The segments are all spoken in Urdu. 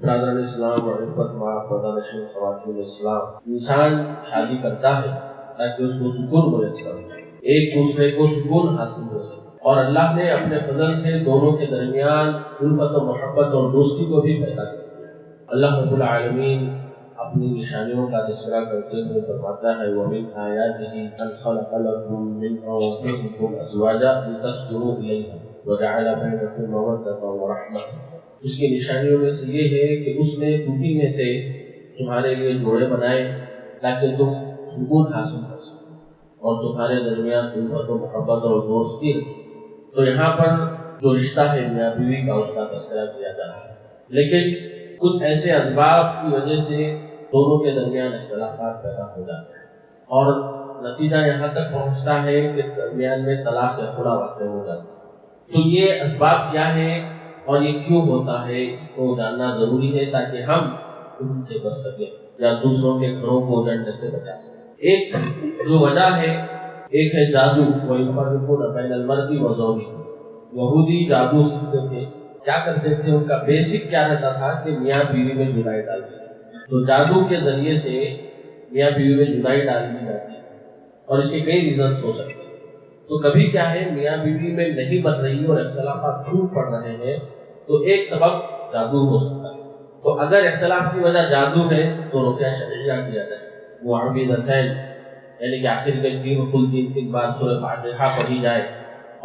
برادران اسلام اور عفت ماں پردانشین خواتین اسلام، انسان شادی کرتا ہے تاکہ اس کو سکون میسر ہو، ایک دوسرے کو سکون حاصل ہو سکے، اور اللہ نے اپنے فضل سے دونوں کے درمیان الفت و محبت اور دوستی کو بھی پیدا کر دیا۔ اللہ رب العالمین اپنی نشانیوں کا تذکرہ کرتے ہوئے فرماتا ہے وَمِنْ آیَاتِهِ أَنْ خَلَقَ لَكُم مِّنْ أَنفُسِكُمْ أَزْوَاجًا لِتَسْكُنُوا إِلَيْهَا وَجَعَلَ بَيْنَكُم مَّوَدَّةً وَرَحْمَةً۔ اس کی نشانیوں میں سے یہ ہے کہ اس نے تمہیں میں سے تمہارے لیے جوڑے بنائے تاکہ تم سکون حاصل کر سکو اور تمہارے درمیان الفت و محبت اور دوستی رکھے۔ تو یہاں پر جو رشتہ ہے میاں بیوی کا، اس کا تذکرہ کیا جا رہا ہے، لیکن کچھ ایسے اسباب کی وجہ سے دونوں کے درمیان اختلافات پیدا ہو جاتے ہیں اور نتیجہ یہاں تک پہنچتا ہے کہ درمیان میں طلاق یا خلا واقع ہو جاتا ہے۔ تو یہ اسباب کیا ہے اور یہ کیوں ہوتا ہے، اس کو جاننا ضروری ہے تاکہ ہم ان سے بچ سکیں یا دوسروں کے گھروں کو اجڑنے سے بچا سکیں۔ ایک جو وجہ ہے، ایک ہے جادو، وَيُفَرِّقُونَ بَيْنَ الْمَرْءِ وَزَوْجِهِ۔ یہودی جادو سیکھتے تھے، کیا کرتے تھے، ان کا بیسک کیا رہتا تھا کہ میاں بیوی میں جدائی ڈالتے تھے۔ تو جادو کے ذریعے سے میاں بیوی میں جدائی ڈال دی جاتی ہے اور اس کے کئی ریزنس ہو سکتے ہیں۔ تو کبھی کیا ہے میاں بیوی میں نہیں بن رہی اور اختلافات پھوٹ پڑ رہے ہیں تو ایک سبب جادو ہو سکتا ہے۔ تو اگر اختلاف کی وجہ جادو ہے تو رقیہ شرعیہ کیا جائے، معوذتین، یعنی کہ آخر کے 3 خلدین کے بعد سورہ فاتحہ پڑھی جائے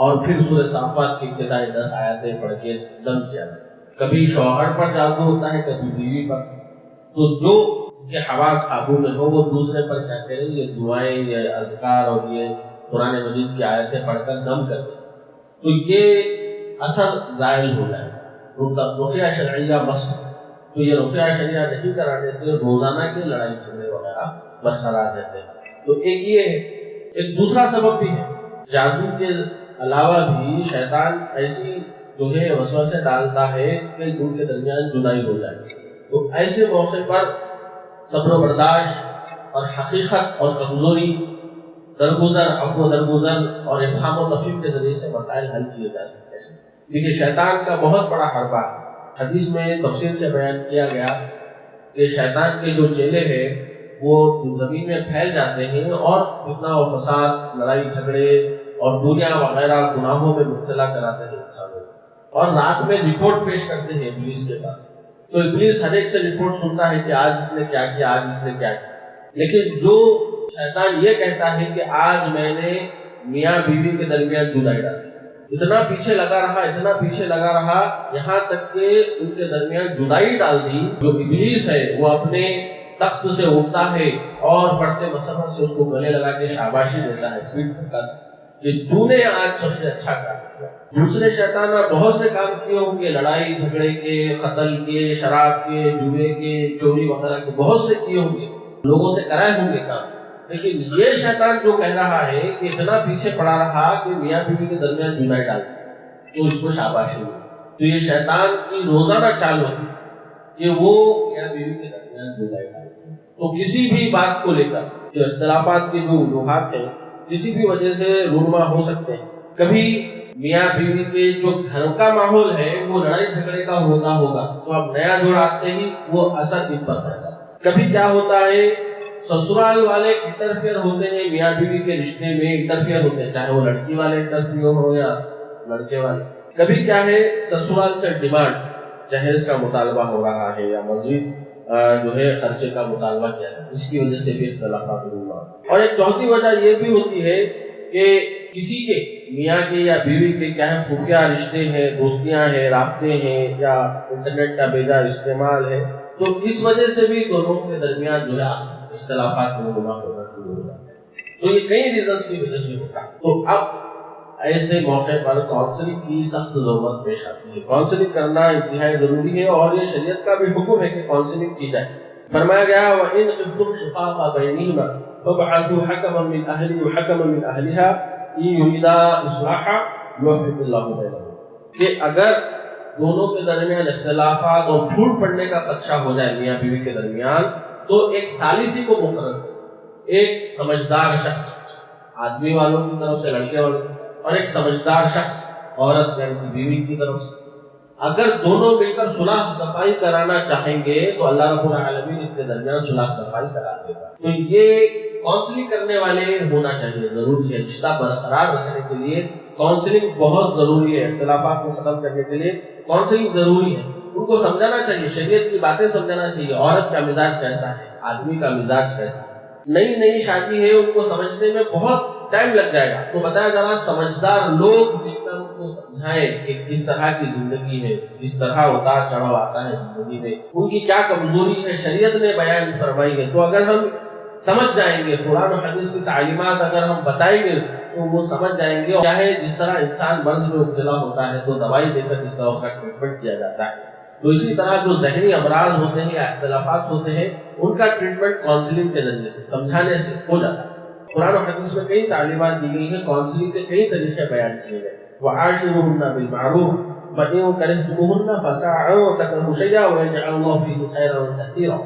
اور پھر سورہ صافات کی ابتدائی 10 آیاتیں پڑھ کے دم کیا جائے۔ کبھی شوہر پر جادو ہوتا ہے، کبھی بیوی پر، تو جو اس کے حواس قابو میں ہو وہ دوسرے پر کیا کریں، یہ دعائیں، یہ اذکار اور یہ قرآن مجید کی آیتیں پڑھ کر دم کر دیں تو یہ اثر زائل ہو جائے، ان کا رقیہ شرعیہ بس۔ تو یہ رقیہ شرعیہ نہیں کرانے سے روزانہ کی لڑائی جھگڑے وغیرہ برقرار رہتے ہیں۔ تو ایک یہ ایک دوسرا سبب بھی ہے، جادو کے علاوہ بھی شیطان ایسی جو ہے وسوسے ڈالتا ہے کہ ان کے درمیان جدائی ہو جائے۔ تو ایسے موقع پر صبر و برداشت اور حقیقت اور کمزوری، درگزر، عفو درگزر اور افہام و تفہیم کے ذریعے سے مسائل حل کیے جا سکتے ہیں۔ لیکن شیطان کا بہت بڑا حربہ ہے، حدیث میں تفصیل سے بیان کیا گیا کہ شیطان کے جو چیلے ہیں وہ زمین میں پھیل جاتے ہیں اور فتنہ و فساد، لڑائی جھگڑے اور دنیا وغیرہ گناہوں میں مبتلا کراتے ہیں انسانوں کو، اور رات میں رپورٹ پیش کرتے ہیں ابلیس کے پاس۔ تو ابلیس ہر ایک سے رپورٹ سنتا ہے کہ آج اس نے کیا کیا، آج اس نے کیا کیا، لیکن جو شیطان یہ کہتا ہے کہ آج میں نے میاں بیوی کے درمیان جدائی ڈالی، اتنا پیچھے لگا رہا، اتنا پیچھے لگا رہا، یہاں تک کہ ان کے درمیان جدائی ڈال دی۔ جو ابلیس ہے وہ اپنے تخت سے اٹھتا ہے اور فرد مسرت سے اس کو گلے لگا کے شاباشی دیتا ہے، پیٹ پھٹکاتا ہے کہ تو نے آج سب سے اچھا کام کیا۔ دوسرے شیطان نے بہت سے کام کیے ہوں گے، لڑائی جھگڑے کے، قتل کے، شراب کے، جوئے کے، چوری وغیرہ کے، بہت سے کیے ہوں گے، لوگوں سے کرائے ہوں گے کام، لیکن یہ شیطان جو کہہ رہا ہے کہ اتنا پیچھے پڑا رہا کہ میاں بیوی کے درمیان جدائی ڈال دی تو اس کو شاباشی ہوئی۔ تو یہ شیطان کی روزانہ چال ہوتی کہ وہ میاں بیوی کے درمیان جدائی ڈال دی۔ تو کسی بھی بات کو لے کر جو اختلافات کی جو وجوہات ہیں کسی بھی وجہ سے رونما ہو سکتے ہیں۔ کبھی میاں بیوی کے جو گھر کا ماحول ہے وہ لڑائی جھگڑے کا ہوتا ہوگا تو اب نیا جوڑ آتے ہی وہ اثر ان پر پڑتا ہے۔ کبھی کیا ہوتا ہے، سسرال والے انٹرفیئر ہوتے ہیں میاں بیوی کے رشتے میں، انٹرفیئر ہوتے ہیں، چاہے وہ لڑکی والے انٹرفیئر ہو یا لڑکے والے۔ کبھی کیا ہے، سسرال سے ڈیمانڈ، جہیز کا مطالبہ ہو رہا ہے یا مزید جو ہے خرچے کا مطالبہ کیا ہے، اس کی وجہ سے بھی اختلافات ہوتے ہیں۔ اور ایک چوتھی وجہ یہ بھی ہوتی ہے کہ کسی کے میاں کے یا بیوی کے کیا ہے خفیہ رشتے ہیں، دوستیاں ہیں، رابطے ہیں یا انٹرنیٹ کا بے جا استعمال ہے، تو اس وجہ سے بھی دونوں کے درمیان جو ہے اختلافات میں ہونا شروع ہو جاتے ہیں۔ تو یہ کئی ریزنس کی وجہ سے ہوتا ہے۔ تو اب ایسے موقع پر کاؤنسلنگ کی سخت ضرورت پیش آتی ہے۔ کاؤنسلنگ کرنا انتہائی ضروری ہے اور یہ شریعت کا بھی حکم ہے کہ کاؤنسلنگ کی جائے۔ فرمایا گیا وَإِنْ خِفْتُمْ شِقَاقَ بَيْنِهِمَا فَابْعَثُوا حَكَمًا مِنْ أَهْلِهِ وَحَكَمًا مِنْ أَهْلِهَا إِنْ يُرِيدَا إِصْلَاحًا يُوَفِّقِ اللَّهُ بَيْنَهُمَا، کہ اگر دونوں کے درمیان اختلافات اور پھوٹ پڑنے کا خدشہ ہو جائے میاں بیوی کے درمیان تو ایک ثالثی کو مقرر کرے، ایک سمجھدار شخص، آدمی والوں کی طرف سے، لڑکے والوں کی، اور ایک سمجھدار شخص عورت یعنی بیوی کی طرف سے۔ اگر دونوں مل کر صلح صفائی کرانا چاہیں گے تو اللہ رب العالمین ان کے درمیان صلح صفائی کرا دے گا. تو یہ کاؤنسلنگ کرنے والے ہونا چاہیے، ضروری ہے. رشتہ برقرار رکھنے کے لیے کاؤنسلنگ بہت ضروری ہے. اختلافات کو ختم کرنے کے لیے کاؤنسلنگ ضروری ہے. ان کو سمجھانا چاہیے، شریعت کی باتیں سمجھانا چاہیے. عورت کا مزاج کیسا ہے، آدمی کا مزاج کیسا ہے. نئی شادی ہے، ان کو سمجھنے میں بہت ٹائم لگ جائے گا. تو بتایا ذرا سمجھدار لوگ مل کر ان کو سمجھائیں کہ کس طرح کی زندگی ہے، کس طرح اتار چڑھاؤ آتا ہے زندگی میں، ان کی کیا کمزوری ہے، شریعت نے بیان فرمائی ہے. تو اگر ہم سمجھ جائیں گے، قرآن و حدیث کی تعلیمات اگر ہم بتائیں گے تو وہ سمجھ جائیں گے. چاہے جس طرح انسان مرض میں مبتلا ہوتا ہے تو دوائی دے کر جس طرح اس کا ٹریٹمنٹ کیا جاتا ہے، تو اسی طرح جو ذہنی امراض ہوتے ہیں یا اختلافات ہوتے ہیں ان کا ٹریٹمنٹ کاؤنسلنگ کے ذریعے سے، سمجھانے سے ہو جاتا ہے. قرآن و حدیث میں کئی تعلیمات دی گئی ہیں، کاؤنسلنگ کے کئی طریقے بیان کیے گئے. وَعَاشِرُوهُنَّ بِالْمَعْرُوفِ فَإِن كَرِهْتُمُوهُنَّ فَسَعُوا وَتَكْرَهُوا شَيْئًا وَيَجْعَلُ اللَّهُ فِيهِ خَيْرًا كَثِيرًا.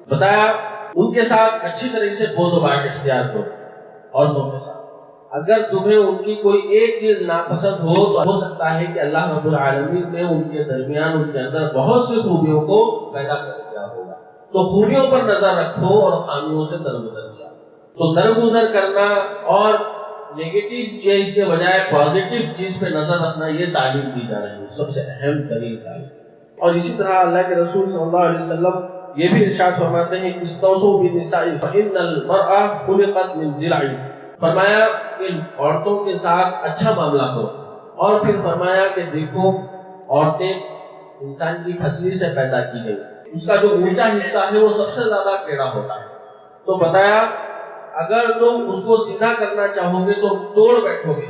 بتایا ان کے ساتھ اچھی طرح سے بود و باش اختیار کرو. عورتوں کے ساتھ اگر تمہیں ان کی کوئی ایک چیز ناپسند ہو تو ہو سکتا ہے کہ اللہ رب العالمین نے ان کے درمیان، ان کے اندر بہت سی خوبیوں کو پیدا کر دیا ہوگا. تو خوبیوں پر نظر رکھو اور خامیوں سے درگزر کیا. تو درگزر کرنا اور نیگیٹو چیز کے بجائے پازیٹیو چیز پہ نظر رکھنا، یہ تعلیم دی جا رہی ہے، سب سے اہم ترین تعلیم. اور اسی طرح اللہ کے رسول صلی اللہ علیہ وسلم یہ بھی ارشاد فرماتے ہیں استوصوا بالنساء فإن المرأة خلقت من ضلع. فرمایا کہ عورتوں کے ساتھ اچھا معاملہ کرو. اور پھر فرمایا کہ دیکھو عورتیں انسان کی کھسلی سے پیدا کی گئی، اس کا جو اونچا حصہ ہے وہ سب سے زیادہ ٹیڑھا ہوتا ہے. تو بتایا اگر تم اس کو سیدھا کرنا چاہو گے تو توڑ بیٹھو گے،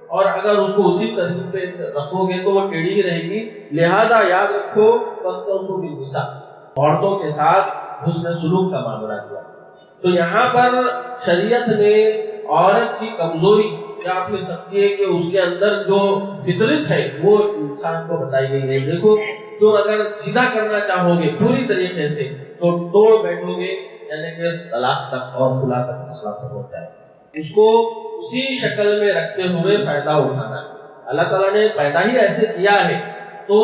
اور اگر اس کو اسی طریقے پہ رکھو گے تو وہ ٹیڑھی ہی رہے گی. لہذا یاد رکھو فاستوصوا بالنساء، عورتوں کے ساتھ حسن سلوک کا معاملہ کیا. تو یہاں پر شریعت نے عورت کی کمزوری یا پھر سکتی ہے کہ اس کے اندر جو فطرت ہے وہ انسان کو بتائی گئی ہے. دیکھو تم اگر سیدھا کرنا چاہو گے پوری طریقے سے تو توڑ بیٹھو گے، یعنی کہ طلاق تک اور خلا تک مسئلہ ہوتا ہے. اس کو اسی شکل میں رکھتے ہوئے فائدہ اٹھانا ہے. اللہ تعالیٰ نے پیدا ہی ایسے کیا ہے، تو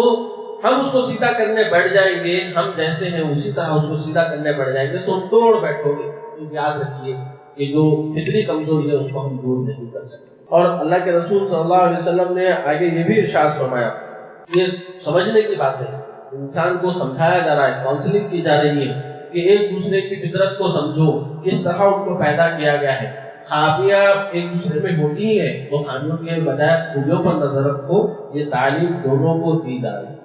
ہم اس کو سیدھا کرنے بیٹھ جائیں گے، ہم جیسے ہیں اسی طرح اس کو سیدھا کرنے بیٹھ جائیں گے تو توڑ بیٹھو گے. تو یاد رکھیے کہ جو فطری کمزوری ہے اس کو ہم دور نہیں کر سکتے. اور اللہ کے رسول صلی اللہ علیہ وسلم نے آگے یہ بھی ارشاد فرمایا، یہ سمجھنے کی بات ہے، انسان کو سمجھایا جا رہا ہے، کاؤنسلنگ کی جا رہی ہے کہ ایک دوسرے کی فطرت کو سمجھو، کس طرح ان کو پیدا کیا گیا ہے. خامیاں ایک دوسرے میں ہوتی ہی ہیں تو خامیوں کے بجائے خوبیوں پر نظر رکھو. یہ تعلیم دونوں کو دی جا رہی ہے.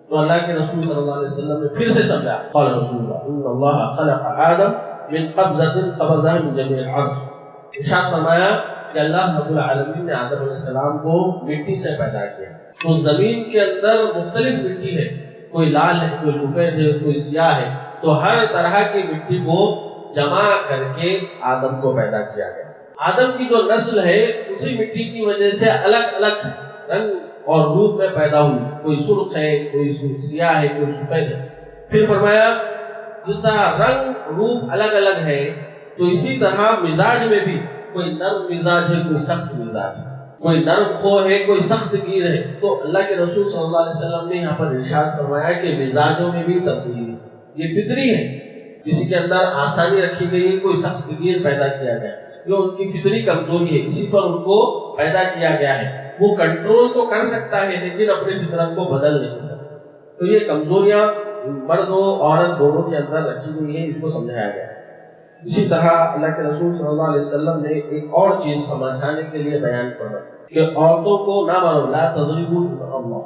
تو اللہ کے رسول صلی اللہ علیہ وسلم نے پھر سے سمجھا، قال رسول اللہ ان اللہ خلق آدم من قبضۃ قبضها من جميع العرش. ارشاد فرمایا کہ اللہ رب العالمین نے آدم علیہ السلام کو مٹی سے پیدا کیا. تو زمین کے اندر مختلف مٹی ہے، کوئی لال ہے، کوئی سفید ہے، کوئی سیاہ ہے. تو ہر طرح کی مٹی کو جمع کر کے آدم کو پیدا کیا گیا. آدم کی جو نسل ہے اسی مٹی کی وجہ سے الگ الگ رنگ اور روپ میں پیدا ہوئی، کوئی سرخ ہے، کوئی سیاہ ہے، کوئی سفید ہے. پھر فرمایا جس طرح رنگ روپ الگ الگ ہے تو اسی طرح مزاج میں بھی کوئی نرم مزاج ہے، کوئی سخت مزاج ہے، کوئی نرم خو ہے، کوئی سخت گیر ہے. تو اللہ کے رسول صلی اللہ علیہ وسلم نے یہاں پر ارشاد فرمایا کہ مزاجوں میں بھی تبدیلی ہے، یہ فطری ہے. کسی کے اندر آسانی رکھی گئی ہے، کوئی سخت گیر پیدا کیا گیا جو ان کی فطری کمزوری ہے، اسی پر ان کو پیدا کیا گیا ہے. وہ کنٹرول تو کر سکتا ہے لیکن اپنی فطرت کو بدل نہیں سکتا. تو یہ کمزوریاں مرد و عورت دونوں کے اندر رکھی گئی ہیں، اس کو سمجھایا گیا ہے. اسی طرح اللہ کے رسول صلی اللہ علیہ وسلم نے ایک اور چیز سمجھانے کے لیے بیان فرمایا کہ عورتوں کو نہ مارو، لا تضربوا اللہ،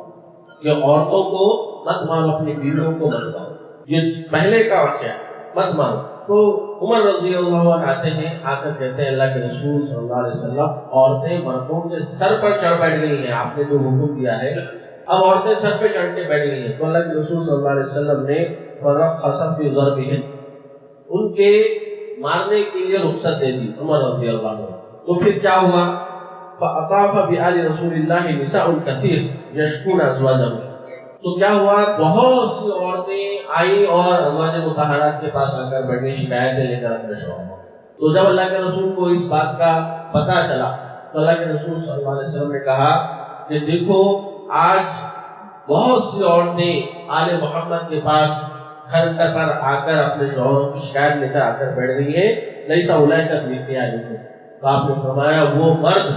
کہ عورتوں کو مت مارو، اپنی بیویوں کو مت مارو. یہ پہلے کا واقعہ ہے، مت مارو. تو عمر رضی اللہ عنہ آتے ہیں، آ کر کہتے ہیں اللہ کے رسول صلی اللہ علیہ وسلم عورتیں مردوں کے سر پر چڑھ بیٹھ گئی ہیں، آپ نے جو حکم دیا ہے اب عورتیں سر پہ چڑھ کے بیٹھ گئی ہیں. تو اللہ کے رسول صلی اللہ علیہ وسلم نے فرخص فی ضربہن، ان کے مارنے کے لیے رخصت دے دی عمر رضی اللہ عنہ. تو پھر کیا ہوا؟ فاطاف بآل رسول اللہ نساء کثیر یشکون ازواجہم. تو کیا ہوا؟ بہت سی عورتیں آئی اور ازواج مطہرات کے پاس آ کر بیٹھی، شکایتیں لے کر اپنے شوہر. تو جب اللہ کے رسول کو اس بات کا پتہ چلا تو اللہ کے رسول صلی اللہ علیہ وسلم نے کہا کہ دیکھو آج بہت سی عورتیں آل محمد کے پاس گھر پر آ کر اپنے شوہروں کی شکایت لے کر آ کر بیٹھ گئی ہے، لیسا اولئک بخیارکم، تو آپ نے فرمایا وہ مرد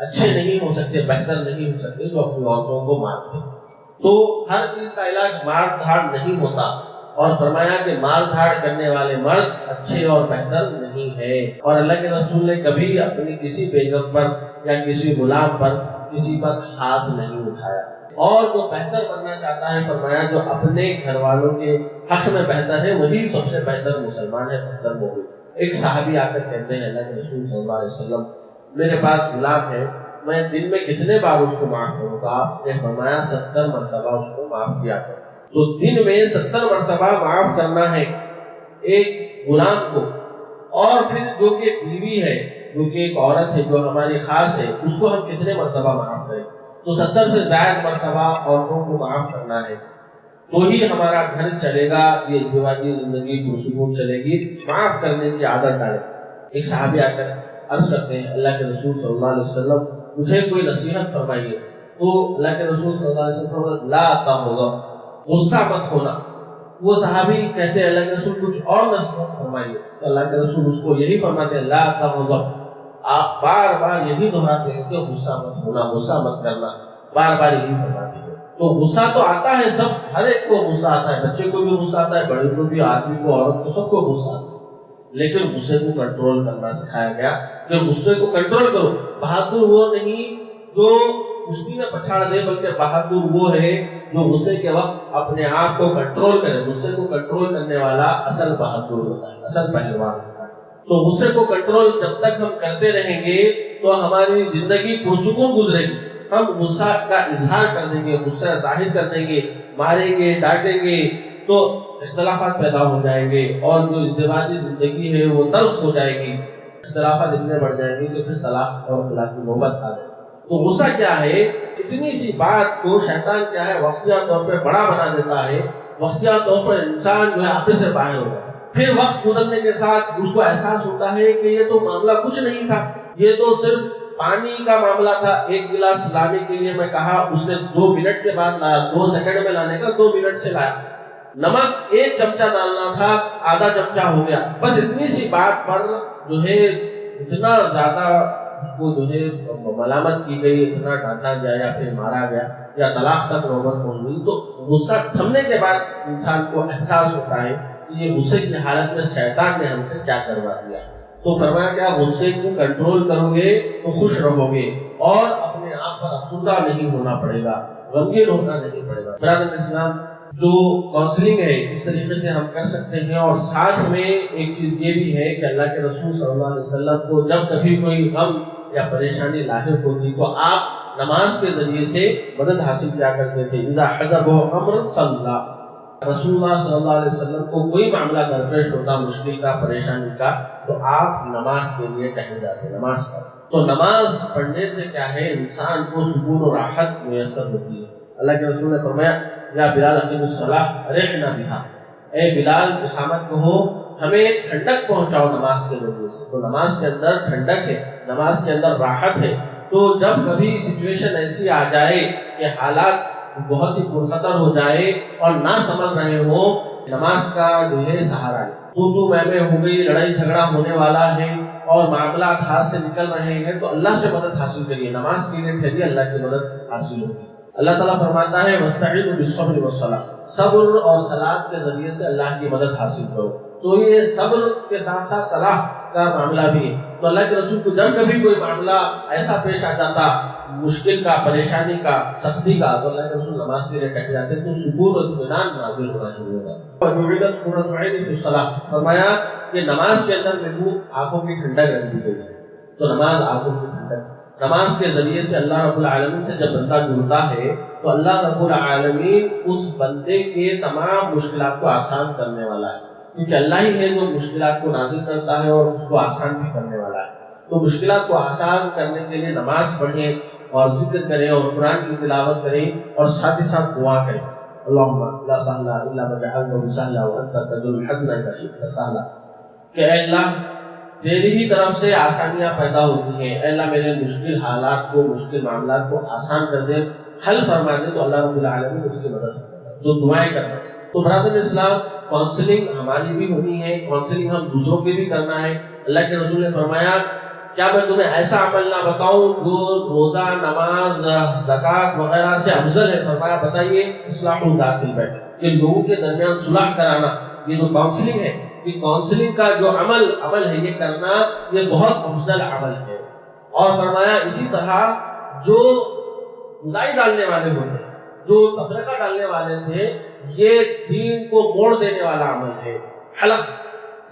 اچھے نہیں ہو سکتے، بہتر نہیں ہو سکتے جو اپنی عورتوں کو مارتے۔ تو ہر چیز کا علاج مار دھاڑ نہیں ہوتا، اور فرمایا کہ مار دھاڑ کرنے والے مرد اچھے اور بہتر نہیں ہے۔ اور اللہ کے رسول نے کبھی اپنی کسی بیگم پر یا کسی غلام پر کسی پر ہاتھ نہیں اٹھایا۔ اور جو بہتر بننا چاہتا ہے، فرمایا جو اپنے گھر والوں کے حق میں بہتر ہے وہی سب سے بہتر مسلمان ہے، بہتر مومن۔ ایک صحابی آ کر کہتے ہیں اللہ کے رسول صلی اللہ علیہ وسلم میرے پاس غلام ہے، میں دن میں کتنے بار اس کو معاف کروں گا؟ آپ نے فرمایا 70 مرتبہ اس کو معاف کیا کرو۔ تو دن میں 70 مرتبہ معاف کرنا ہے ایک غلام کو، اور پھر جو کہ بیوی ہے، جو کہ ایک عورت ہے جو ہماری خاص ہے، اس کو ہم کتنے مرتبہ معاف کریں؟ تو 70 سے زائد مرتبہ عورتوں کو معاف کرنا ہے، تو ہی ہمارا گھر چلے گا، یہ ازدواجی زندگی پرسکون چلے گی۔ معاف کرنے کی عادت ڈالیں۔ ایک صحابی آ کر عرض کرتے ہیں اللہ کے رسول صلی اللہ علیہ وسلم مجھے کوئی نصیحت فرمائیے۔ تو اللہ کے رسول صلی اللہ علیہ وسلم فرماتے لا تغضب، غصہ مت ہونا۔ وہ صحابی کہتے ہیں اللہ کے رسول کچھ اور نصیحت فرمائیے، تو اللہ کے رسول اس کو یہی فرماتے ہیں لا تغضب، آپ بار بار یہی دہراتے ہیں کہ غصہ مت ہونا، غصہ مت کرنا، بار بار یہی فرماتے ہیں۔ تو غصہ تو آتا ہے، سب ہر ایک کو غصہ آتا ہے، بچے کو بھی غصہ آتا ہے، بڑے کو بھی، آدمی کو، عورت کو، سب کو غصہ آتا ہے، لیکن غصے کو کنٹرول کرنا سکھایا گیا کہ غصے کو کنٹرول کرو۔ بہادر وہ نہیں جو کشتی میں پچھاڑ دے، بلکہ بہادر وہ ہے جو غصے کے وقت اپنے آپ کو کنٹرول کرے۔ غصے کو کنٹرول کرنے والا اصل بہادر ہوتا ہے، اصل پہلوان ہوتا ہے۔ تو غصے کو کنٹرول جب تک ہم کرتے رہیں گے تو ہماری زندگی پرسکون گزرے گی۔ ہم غصہ کا اظہار کر دیں گے، غصہ ظاہر کر دیں گے، ماریں گے، ڈانٹیں گے تو اختلافات پیدا ہو جائیں گے، اور جو ازدواجی زندگی ہے وہ تلخ ہو جائے گی، اختلافات اتنے بڑھ جائیں گے کہ پھر طلاق اور خلا کی نوبت آ جائے گی۔ تو غصہ کیا ہے؟ اتنی سی بات کو شیطان کیا ہے وقتیہ طور پہ بڑا بنا دیتا ہے، وقتیہ طور پر انسان جو ہے آپے سے باہر ہو جائے۔ پھر وقت گزرنے کے ساتھ اس کو احساس ہوتا ہے کہ یہ تو معاملہ کچھ نہیں تھا، یہ تو صرف پانی کا معاملہ تھا، ایک گلاس لانے کے لیے میں کہا، اس نے 2 منٹ کے بعد لایا، 2 سیکنڈ میں لانے کا 2 منٹ سے لایا۔ نمک 1 چمچہ ڈالنا تھا، آدھا چمچہ ہو گیا۔ بس اتنی سی بات پر جو ہے اتنا زیادہ اس کو جو ہے ملامت کی گئی، اتنا ڈانٹا گیا یا پھر مارا گیا یا طلاق تک نوبت پہنچ گئی۔ تو غصہ تھمنے کے بعد انسان کو احساس ہوتا ہے کہ یہ غصے کی حالت میں شیطان نے ہم سے کیا کروا دیا۔ تو فرمایا کیا غصے کو کنٹرول کرو گے تو خوش رہو گے، اور اپنے آپ پر افسردہ نہیں ہونا پڑے گا، غمگین ہونا نہیں پڑے گا۔ برادر اسلام، جو کاؤنسلنگ ہے اس طریقے سے ہم کر سکتے ہیں، اور ساتھ میں ایک چیز یہ بھی ہے کہ اللہ کے رسول صلی اللہ علیہ وسلم کو جب کبھی کوئی غم یا پریشانی لاحق ہوتی تو آپ نماز کے ذریعے سے مدد حاصل کیا کرتے تھے۔ اذا حضبہ امر صلی، رسول اللہ صلی اللہ علیہ وسلم کو کوئی معاملہ درپیش ہوتا مشکل کا، پریشانی کا، تو آپ نماز کے لیے ٹہل جاتے، نماز پڑھ۔ تو نماز پڑھنے سے کیا ہے انسان کو سکون و راحت میسر ہوتی ہے۔ اللہ کے رسول نے فرمایا یا بلال اقیم الصلاۃ ارحنا بہا، اے بلال اقامت کہو، ہمیں ٹھنڈک پہنچاؤ نماز کے ذریعے سے۔ تو نماز کے اندر ٹھنڈک ہے، نماز کے اندر راحت ہے۔ تو جب کبھی سچویشن ایسی آ جائے کہ حالات بہت ہی پرخطر ہو جائے اور نہ سمجھ رہے ہوں، نماز کا جو ہے سہارا ہے۔ تو میں ہو گئی، لڑائی جھگڑا ہونے والا ہے اور معاملات ہاتھ سے نکل رہے ہیں، تو اللہ سے مدد حاصل کریے، نماز کے لیے ٹھہریے، اللہ کی مدد حاصل ہوگی۔ اللہ تعالیٰ فرماتا ہے وَاسْتَعِينُوا بِالصَّبْرِ وَالصَّلَاةِ، صبر اور صلاۃ کے ذریعے سے اللہ کی مدد حاصل کرو۔ تو یہ صبر کے ساتھ ساتھ صلاح کا معاملہ بھی ہے۔ تو اللہ کے رسول کو جب کبھی کوئی معاملہ ایسا پیش آ جاتا، مشکل کا، پریشانی کا، سختی کا، تو اللہ کے رسول نماز کے لیے ٹہل جاتے تو سکون اور اطمینان نازل ہونا شروع ہو جاتا۔ وَجُعِلَتْ قُرَّةُ عَيْنِي فِي الصَّلَاةِ، فرمایا کہ نماز کے اندر میری آنکھوں کی ٹھنڈک رکھ دی گئی ہے۔ تو نماز آنکھوں کی ٹھنڈک، نماز کے ذریعے سے اللہ رب العالمین سے جب بندہ جڑتا ہے تو اللہ رب العالمین اس بندے کے تمام مشکلات کو آسان کرنے والا ہے، کیونکہ اللہ ہی ہے جو مشکلات کو نازل کرتا ہے اور اس کو آسان بھی کرنے والا ہے۔ تو مشکلات کو آسان کرنے کے لیے نماز پڑھیں اور ذکر کریں اور قرآن کی تلاوت کریں اور ساتھ ہی ساتھ دعا کریں۔ اللہم لا سہل الا ما جعلته سہلا وانت تجعل الحزن اذا شئت سہلا، کہ اے اللہ تیری ہی طرف سے آسانیاں پیدا ہوتی ہیں، اے اللہ میرے مشکل حالات کو، مشکل معاملات کو آسان کر دے، حل فرما دے تو اللہ رب العالمین اس کی مدد کرتا ہے، جو دعائیں کرنا ہے۔ تو برادر اسلام کاؤنسلنگ ہماری بھی ہونی ہے، کاؤنسلنگ ہم دوسروں کی بھی کرنا ہے۔ اللہ کے رسول نے فرمایا کیا میں تمہیں ایسا عمل نہ بتاؤں جو روزہ، نماز، زکوٰۃ وغیرہ سے افضل ہے؟ فرمایا بتائیے، اصلاح ذات البین، کہ لوگوں کے درمیان صلح کرانا۔ یہ جو کاؤنسلنگ ہے، یہ کاؤنسلنگ کا جو عمل ہے یہ کرنا، یہ بہت افضل عمل ہے۔ اور فرمایا اسی طرح جو جدائی ڈالنے والے ہوتے ہیں، جو تفرقہ ڈالنے والے تھے، یہ دین کو موڑ دینے والا عمل ہے، حلق،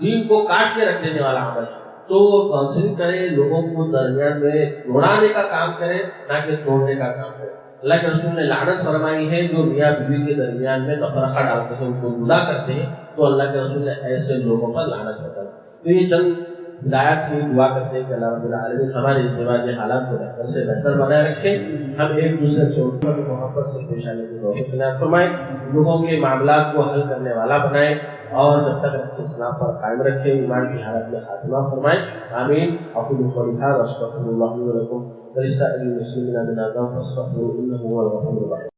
دین کو کاٹ کے رکھ دینے والا عمل ہے۔ تو کاؤنسلنگ کریں، لوگوں کو درمیان میں جوڑانے کا کام کریں، نہ کہ توڑنے کا کام کریں۔ اللہ کے رسول نے لعنت فرمائی ہے جو میاں بیوی کے درمیان میں تفرقہ ڈالتے ہیں، ان کو جدا کرتے ہیں، تو اللہ کے رسول نے ایسے لوگوں پر لعنت فرمائی۔ تو یہ چند ہدایات تھی، دعا کرتے ہیں کہ اللہ رب العالمین ہمارے ازدواجی حالات کو بہتر سے بہتر بنائے رکھے، ہم ایک دوسرے سے محبت سے پیش آنے کی توفیق عنایت فرمائے، لوگوں کے معاملات کو حل کرنے والا بنائے، اور جب تک اسلام پر قائم رکھے، ایمان کی حالت میں خاتمہ فرمائے، آمین۔ اقول قولی ھذا واستغفر اللہ لي ولکم ولسائر المسلمین من الذنوب فاستغفروه انه هو الغفور الرحیم۔